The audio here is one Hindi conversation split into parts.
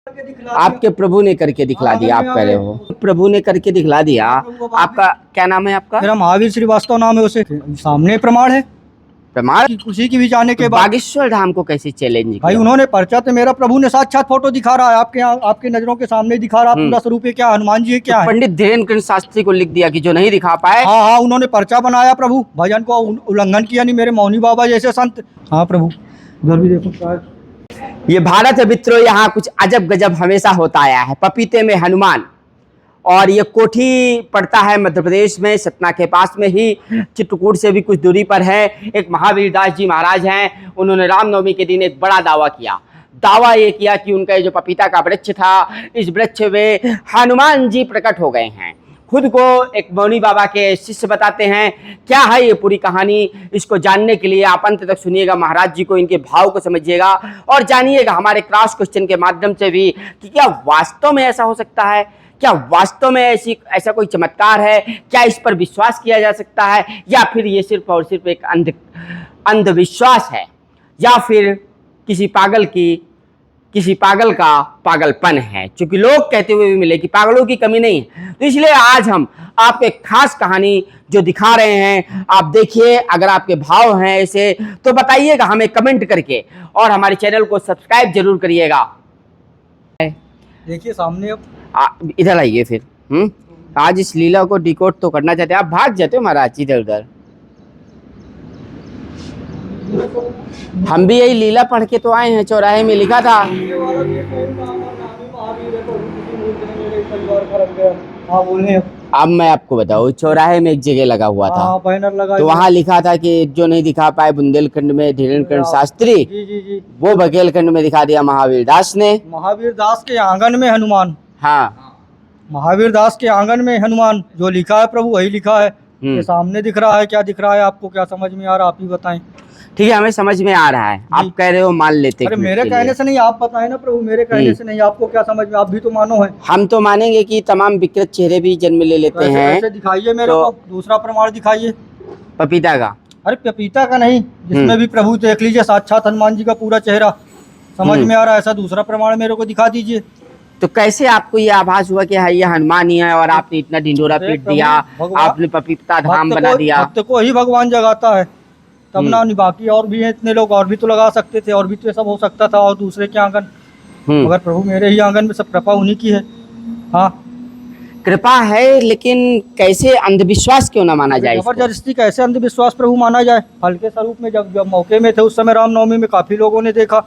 आपके प्रभु ने करके दिखला दिया, आप कह रहे हो प्रभु ने करके दिखला दिया। आपका क्या नाम है? आपका? मेरा महावीर श्रीवास्तव नाम है। उसे सामने प्रमाण है, प्रमाण खुशी की भी जाने के बाद बागेश्वर धाम को कैसे चैलेंज भाई किया? उन्होंने पर्चा तो मेरा प्रभु ने साक्षात फोटो दिखा रहा है, आपके नजरों के सामने दिखा रहा है पूरा स्वरूप है, क्या हनुमान जी है क्या है। पंडित धीरेन्द्र शास्त्री को लिख दिया कि जो नहीं दिखा पाए। हाँ, उन्होंने पर्चा बनाया, प्रभु भजन को उल्लंघन किया नहीं, मेरे मौनी बाबा जैसे संत। हाँ प्रभु, उधर भी देखो। ये भारत है मित्रों, यहाँ कुछ अजब गजब हमेशा होता आया है। पपीते में हनुमान, और ये कोठी पड़ता है मध्य प्रदेश में, सतना के पास में ही, चित्रकूट से भी कुछ दूरी पर है। एक महावीर दास जी महाराज हैं, उन्होंने रामनवमी के दिन एक बड़ा दावा किया। दावा ये किया कि उनका जो पपीता का वृक्ष था, इस वृक्ष में हनुमान जी प्रकट हो गए हैं। खुद को एक मौनी बाबा के शिष्य बताते हैं। क्या है ये पूरी कहानी, इसको जानने के लिए आप अंत तक सुनिएगा, महाराज जी को, इनके भाव को समझिएगा और जानिएगा हमारे क्रॉस क्वेश्चन के माध्यम से भी कि क्या वास्तव में ऐसा हो सकता है, क्या वास्तव में ऐसा कोई चमत्कार है, क्या इस पर विश्वास किया जा सकता है, या फिर ये सिर्फ और सिर्फ एक अंधविश्वास है, या फिर किसी पागल का पागलपन है। क्योंकि लोग कहते हुए भी मिले कि पागलों की कमी नहीं है। तो इसलिए आज हम आपको एक खास कहानी जो दिखा रहे हैं, आप देखिए। अगर आपके भाव हैं ऐसे तो बताइएगा हमें कमेंट करके, और हमारे चैनल को सब्सक्राइब जरूर करिएगा। देखिए सामने, इधर आइए फिर। आज इस लीला को डिकोड तो करना चाहते हैं, आप भाग जाते हो महाराज इधर उधर। हम भी यही लीला पढ़ के तो आए हैं, चौराहे में लिखा था। अब मैं आपको बताऊं, चौराहे में एक जगह लगा हुआ था, बैनर लगा, तो वहाँ लिखा था कि जो नहीं दिखा पाए बुंदेलखंड में धीरेन्द्र शास्त्री, जी। वो बघेलखंड में दिखा दिया महावीर दास ने। महावीर दास के आंगन में हनुमान। हाँ, महावीर दास के आंगन में हनुमान, जो लिखा है प्रभु वही लिखा है। ये सामने दिख रहा है, क्या दिख रहा है आपको, क्या समझ में आ रहा है, आप ही बताएं। ठीक है, हमें समझ में आ रहा है, आप कह रहे हो मान लेते। अरे मेरे कहने से नहीं, आप बताएं ना प्रभु, मेरे कहने से नहीं, आपको क्या समझ में, आप भी तो मानो है। हम तो मानेंगे कि तमाम विकृत चेहरे भी जन्म ले लेते हैं। ऐसे दिखाइए मेरे को, दूसरा प्रमाण दिखाइए पपीता का। अरे पपीता का नहीं, जिसमें भी प्रभु देख लीजिए साक्षात हनुमान जी का पूरा चेहरा समझ में आ रहा है, ऐसा दूसरा प्रमाण मेरे को दिखा दीजिए। तो कैसे आपको ये आभास हुआ कि ये हनुमान ही है, और आपने इतना ढिंढोरा पीट दिया, आपने पपीता धाम बना दिया? भक्त को ही भगवान जगाता है तब ना, नहीं बाकी और भी हैं इतने लोग, और भी तो लगा सकते थे, और भी तो सब हो सकता था, और दूसरे के आंगन, मगर प्रभु मेरे ही आंगन में, सब कृपा उन्हीं की है। हाँ कृपा है, लेकिन कैसे अंधविश्वास क्यों ना माना जाए? जबरदस्ती कैसे अंधविश्वास प्रभु माना जाए? हल्के स्वरूप में जब मौके में थे उस समय रामनवमी में काफी लोगों ने देखा।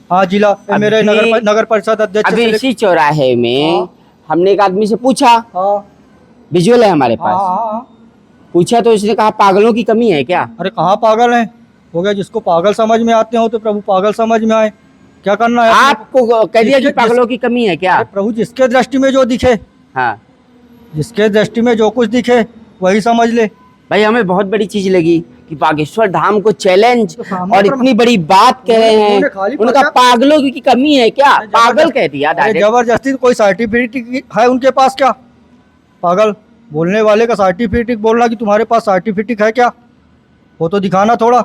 हाँ जिला मेरे नगर परिषद अध्यक्ष, अभी इसी चौराहे में हमने एक आदमी से पूछा, विजुअल है हमारे पास, पूछा तो उसने कहा पागलों की कमी है क्या? अरे कहाँ पागल है, हो गया जिसको पागल समझ में आते हो तो प्रभु पागल समझ में आए, क्या करना है आपको? कह दिया कि पागलों की कमी है क्या? प्रभु जिसके दृष्टि में जो दिखे, हाँ, जिसके दृष्टि में जो कुछ दिखे वही समझ ले। भाई हमें बहुत बड़ी चीज लगी कि बागेश्वर धाम को चैलेंज और इतनी बड़ी बात कह रहे हैं, उनका पागलों की कमी है क्या? पागल कह दिया जबरदस्ती। कोई सर्टिफिकेट है उनके पास क्या? पागल बोलने वाले का सर्टिफिकेट बोलना कि तुम्हारे पास सर्टिफिकेट है क्या, वो तो दिखाना थोड़ा।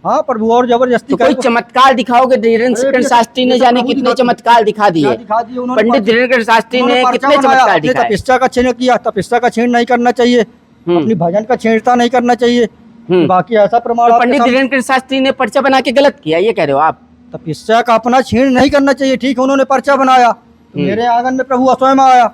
हाँ प्रभु, और जबरदस्ती तो कोई चमत्कार दिखाओगे? धीरेन्द्र शास्त्री ने जाने कितने चमत्कार दिखा दिए। पंडित धीरेन्द्र शास्त्री ने कितने चमत्कार दिखाए। तपस्या का छेड़ किया, तपस्या का छेड़ नहीं करना चाहिए, अपनी भजन का छेड़ता नहीं करना चाहिए। बाकी ऐसा प्रमाण, पंडित धीरेन्द्र शास्त्री ने पर्चा बना के गलत किया, ये कह रहे हो आप? तपस्या का अपना छेड़ नहीं करना चाहिए, ठीक है, उन्होंने पर्चा बनाया तो मेरे आंगन में प्रभु स्वयं आया।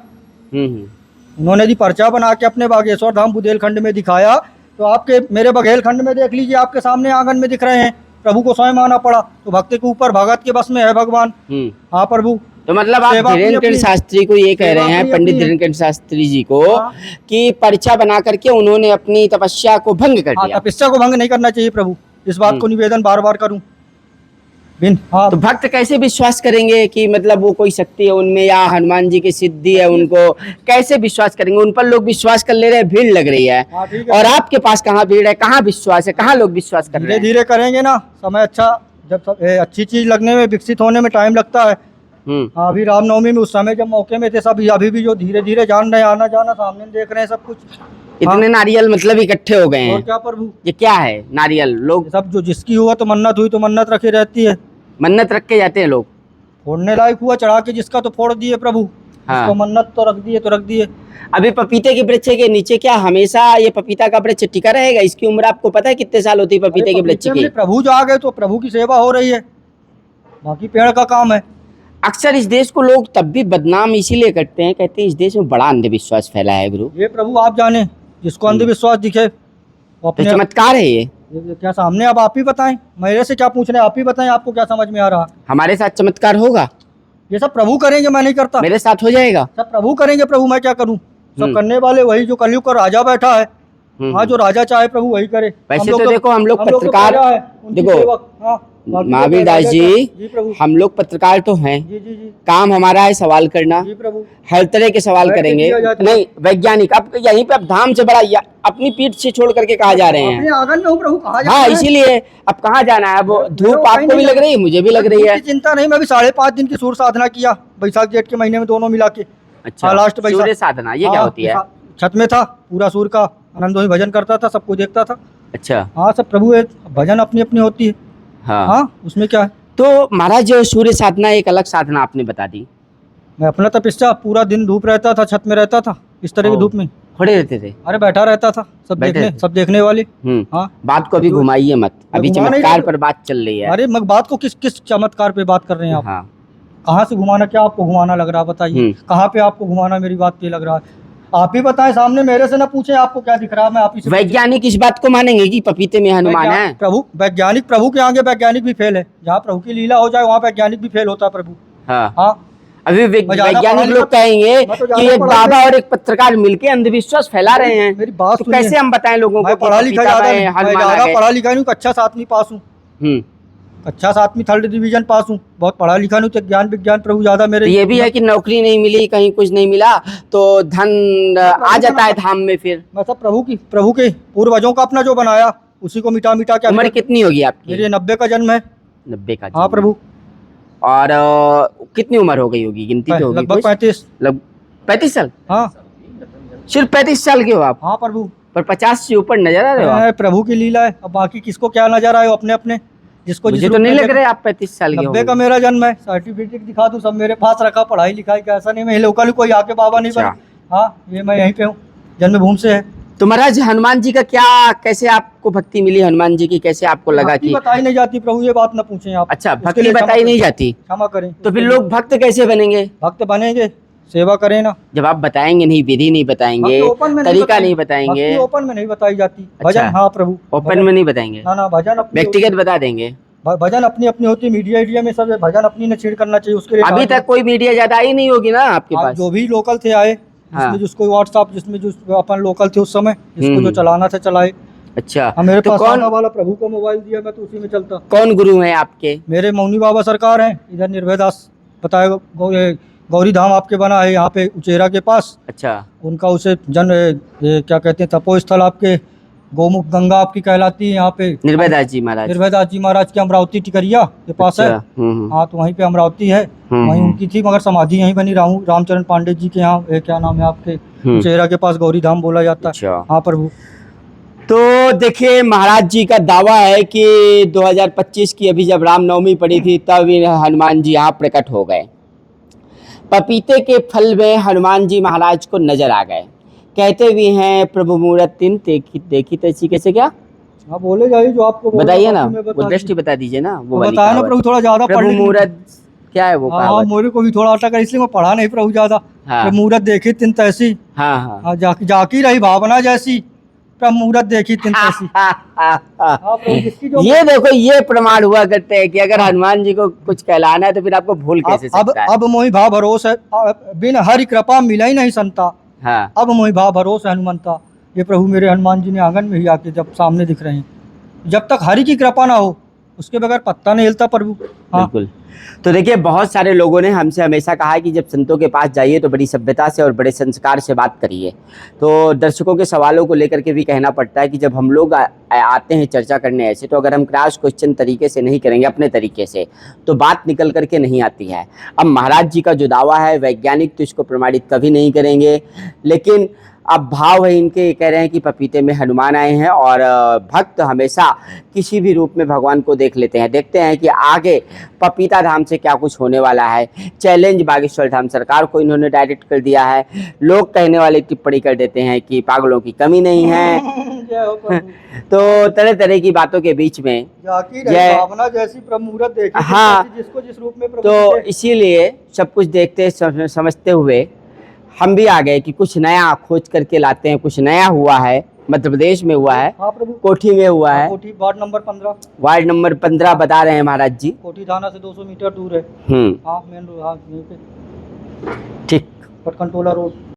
उन्होंने यदि पर्चा बना के अपने बागेश्वर धाम बुंदेलखंड में दिखाया, तो आपके मेरे बघेलखंड में देख लीजिए, आपके सामने आंगन में दिख रहे हैं, प्रभु को स्वयं आना पड़ा। तो भक्त के ऊपर भगत के बस में है भगवान। हाँ प्रभु, तो मतलब आप धीरेन्द्र शास्त्री को ये कह रहे हैं, पंडित धीरेन्द्र शास्त्री जी को, कि पर्चा बना करके उन्होंने अपनी तपस्या को भंग कर दिया। तपस्या को भंग नहीं करना चाहिए प्रभु, इस बात को निवेदन बार बार करूं। तो भक्त कैसे विश्वास करेंगे कि मतलब वो कोई शक्ति है उनमें, या हनुमान जी की सिद्धि है, उनको कैसे विश्वास करेंगे? उन पर लोग विश्वास कर ले रहे हैं, भीड़ लग रही है, और आपके पास कहाँ भीड़ है, कहाँ विश्वास है, कहाँ लोग विश्वास कर रहे हैं? धीरे धीरे करेंगे ना, समय अच्छा, जब अच्छी चीज लगने में, विकसित होने में टाइम लगता है। अभी रामनवमी में उस समय जब मौके में थे सब, अभी भी जो धीरे धीरे जान रहे हैं, आना जाना सामने देख रहे हैं सब कुछ। इतने नारियल मतलब इकट्ठे हो गए हैं। और क्या प्रभु, ये क्या है? नारियल लोग सब जो जिसकी हुआ तो मन्नत हुई तो मन्नत रखी रहती है, मन्नत रख के जाते हैं लोग। फोड़ने लायक हुआ चढ़ा के जिसका, तो फोड़ दिए प्रभु। हाँ। उसको मन्नत तो रख दिए तो रख दिए। अभी पपीते के वृक्ष के नीचे क्या हमेशा ये पपीता का वृक्ष टिका रहेगा? इसकी उम्र आपको पता है कितने साल होती है पपीते अरे के वृक्ष पपीते की? में प्रभु जो आ गए तो प्रभु की सेवा हो रही है, बाकी पेड़ का काम है। अक्सर इस देश को लोग तब भी बदनाम इसीलिए करते हैं, कहते हैं इस देश में बड़ा अंधविश्वास फैला है गुरु। ये प्रभु आप जाने, जिसको अंधविश्वास दिखे वो तो अपने चमत्कार है ये। क्या सामने, अब आप ही बताएं, मेरे से क्या पूछ रहे हैं, आप ही बताएं आपको क्या समझ में आ रहा। हमारे साथ चमत्कार होगा? ये सब प्रभु करेंगे, मैं नहीं करता। मेरे साथ हो जाएगा? सब प्रभु करेंगे, प्रभु मैं क्या करूं। सब करने वाले वही जो कलयुग का राजा बैठा है। हाँ, जो राजा चाहे प्रभु वही करे। वैसे तो देखो हम लोग तो पत्रकार, प्रजा है, उनकी देखो सेवक। हाँ, बाकी तो महावीर दास जी जी, प्रभु। हम लोग पत्रकार तो हैं, जी जी जी काम हमारा है सवाल करना, जी प्रभु। हर तरह के सवाल बैठ के करेंगे। किया जाता है। नहीं वैज्ञानिक, अब यहीं पे अब धाम से बड़ा अपनी पीठ से छोड़ करके कहा जा रहे अपने हैं। आंगन में हूँ प्रभु, कहाँ जाना हाँ है? इसीलिए अब कहाँ जाना है? वो धूप कहीं आपको भी नहीं लग रही है, मुझे भी लग रही है। धूप की चिंता नहीं, मैं भी 5.5 दिन की सूर्य साधना किया, बैसाख जेठ के महीने में दोनों मिला के। अच्छा, हाँ, लास्ट बैसाख। सूर्य साधना ये क्या हाँ, होती है? छत में था, पूरा सूर्य का आनंद वही भजन करता था, सबको देखता था। अच्छा। हाँ, सब प्रभु है, भजन अपनी अपनी होती है। हाँ हाँ, उसमें क्या है। तो महाराज जो सूर्य साधना एक अलग साधना आपने बता दी। मैं अपना तपस्या, पूरा दिन धूप रहता था, छत में रहता था, इस तरह की धूप में खड़े रहते थे? अरे बैठा रहता था, सब देखने वाले। हाँ, बात को अभी घुमाइए मत, अभी घुमा नहीं चमत्कार रहा। पर बात चल रही है। अरे मग बात को किस चमत्कार पे बात कर रहे हैं आप? हाँ। कहाँ से घुमाना, क्या आपको घुमाना लग रहा बताइए। कहाँ पे आपको घुमाना मेरी बात पे लग रहा है? आप ही बताएं, सामने मेरे से ना पूछें आपको क्या दिख रहा है, मैं आप ही से। वैज्ञानिक इस बात को मानेंगे कि पपीते में हनुमान है? प्रभु वैज्ञानिक, प्रभु के आगे वैज्ञानिक भी फेल है। जहाँ प्रभु की लीला हो जाए वहाँ वैज्ञानिक भी फेल होता है प्रभु। हाँ। हाँ, अभी वैज्ञानिक लोग कहेंगे कि एक बाबा और एक पत्रकार मिलके अंधविश्वास फैला रहे हैं। मेरी बात तो सुनिए। कैसे हम बताएं लोगों को मैं कि पढ़ा लिखा पपीता ज्यादा में नहीं, मैं हनुमान आ ज्यादा गए? पढ़ा लिखा नहीं, कक्षा 7वीं पास हूँ। कक्षा 7वीं 3rd डिवीजन पास हूँ, बहुत पढ़ा लिखा नहीं, तो ज्ञान विज्ञान प्रभु ज्यादा मेरे। तो ये भी है कि नौकरी नहीं मिली, कहीं कुछ नहीं मिला तो धन आ जाता है धाम में फिर। मैं सब प्रभु के पूर्वजों का अपना जो बनाया उसी को मिटा मिटा के। उम्र कितनी होगी आपकी? मेरी 90 का जन्म है। 90 का? हाँ प्रभु। और कितनी उम्र हो गई होगी, गिनती तो होगी? लगभग 35। 35 साल? हाँ, सिर्फ 35 साल के हो आप? हाँ प्रभु। पर 50 से ऊपर नजर आ रहे हो आप। प्रभु की लीला है, अब बाकी किसको क्या नजर आए, अपने अपने जिसको मुझे तो नहीं लग रहा है आप 35 साल के 90 का मेरा जन्म है। सर्टिफिकेट दिखा दूं, सब मेरे पास रखा, पढ़ाई लिखाई का ऐसा नहीं मैं लोकल कोई आके बाबा नहीं बना। हाँ, ये मैं यहीं पे हूँ, जन्मभूमि से है। तो महाराज हनुमान जी का क्या, कैसे आपको भक्ति मिली हनुमान जी की, कैसे आपको लगा कि? बताई नहीं जाती प्रभु, ये बात न पूछें आप। अच्छा, भक्ति बताई नहीं जाती? क्षमा करें। तो फिर लोग भक्त कैसे बनेंगे? भक्त बनेंगे, सेवा करें ना। जब आप बताएंगे नहीं, विधि नहीं बताएंगे, तरीका नहीं बताएंगे, ओपन में नहीं बताई जाती। भजन, हाँ प्रभु, ओपन में नहीं बताएंगे ना, भजन व्यक्तिगत बता देंगे। भजन अपनी अपनी होती है, मीडिया में सब भजन अपनी ने छेड़ करना चाहिए उसके लिए। अभी तक कोई मीडिया ज्यादा आई नहीं होगी ना आपके पास? जो भी लोकल थे आए, जिसमें जिसको व्हाट्सएप, जिसमें जो अपन लोकल थे उस समय, जिसको जो चलाना था चलाए। अच्छा, मेरे तो पास कौन वाला प्रभु को मोबाइल दिया, मैं तो उसी में चलता। कौन गुरु हैं आपके? मेरे मौनी बाबा सरकार हैं, इधर निर्भय दास बताए, गौरी धाम आपके बना है यहाँ पे उचेरा के पास। अच्छा, उनका उसे क्या कहते हैं, तपो स्थल आपके गौमुख गंगा आपकी कहलाती है यहाँ पे। निर्भय दास जी महाराज? निर्भय दास जी महाराज की अमरावती टिकरिया के पास है। हाँ, तो वहीं पे अमरावती है, वहीं उनकी थी, मगर समाधि यहीं बनी। रामचरण पांडे जी के यहाँ, क्या नाम है आपके, चेहरा के पास गौरी धाम बोला जाता है। हाँ प्रभु। तो देखिए महाराज जी का दावा है कि 2025 की अभी जब रामनवमी पड़ी थी तब हनुमान जी यहाँ प्रकट हो गए। पपीते के फल में हनुमान जी महाराज को नजर आ गए। कहते भी हैं प्रभु मूरत तीन देखी तैसी, कैसे क्या? हाँ, बोले जाइए जो आपको बताइए ना, वो दृष्टि बता दीजिए ना, वो बताया ना प्रभु, थोड़ा ज्यादा प्रभु मूरत क्या है वो? हाँ, मेरे को भी थोड़ा अटक, इसलिए मैं पढ़ा नहीं प्रभु ज्यादा। मूरत देखी तिन तैसी, हाँ, जाकी रही भावना जैसी, प्रभु मूरत देखी तिन तैसी। ये देखो, ये प्रमाण हुआ करते हैं कि अगर हनुमान जी को कुछ कहलाना है तो फिर आपको भूल कैसे सकता है? अब मोहि भाव भरोसा, बिन हरि कृपा मिला ही नहीं संता। हाँ। अब मोहि भाव भरोसा हनुमंता। ये प्रभु मेरे हनुमान जी ने आंगन में ही आके जब सामने दिख रहे हैं, जब तक हरि की कृपा ना हो उसके बगैर पत्ता नहीं हिलता प्रभु। हाँ। बिल्कुल। तो देखिए, बहुत सारे लोगों ने हमसे हमेशा कहा है कि जब संतों के पास जाइए तो बड़ी सभ्यता से और बड़े संस्कार से बात करिए। तो दर्शकों के सवालों को लेकर के भी कहना पड़ता है कि जब हम लोग आते हैं चर्चा करने ऐसे, तो अगर हम क्रॉस क्वेश्चन तरीके से नहीं करेंगे अपने तरीके से तो बात निकल करके नहीं आती है। अब महाराज जी का जो दावा है वैज्ञानिक तो इसको प्रमाणित कभी नहीं करेंगे, लेकिन अब भाव है इनके, ये कह रहे हैं कि पपीते में हनुमान आए हैं और भक्त हमेशा किसी भी रूप में भगवान को देख लेते हैं। देखते हैं कि आगे पपीता धाम से क्या कुछ होने वाला है। चैलेंज बागेश्वर धाम सरकार को इन्होंने डायरेक्ट कर दिया है। लोग कहने वाले टिप्पणी कर देते हैं कि पागलों की कमी नहीं है। जय हो प्रभु। तो तरह तरह की बातों के बीच में जाकी रही भावना जैसी प्रभु मूरत देखी, हाँ, जिसको जिस रूप में प्रभु तो दिखे। इसीलिए सब कुछ देखते समझते हुए हम भी आ गए कि कुछ नया खोज करके लाते हैं। कुछ नया हुआ है, मध्य प्रदेश में हुआ है, हाँ प्रभु, कोठी में हुआ है। कोठी वार्ड नंबर 15, वार्ड नंबर 15 बता रहे हैं महाराज जी। कोठी थाना से 200 मीटर दूर है। हाँ मेन रोड, हाँ यहीं पे ठीक। पटकंटोला रोड।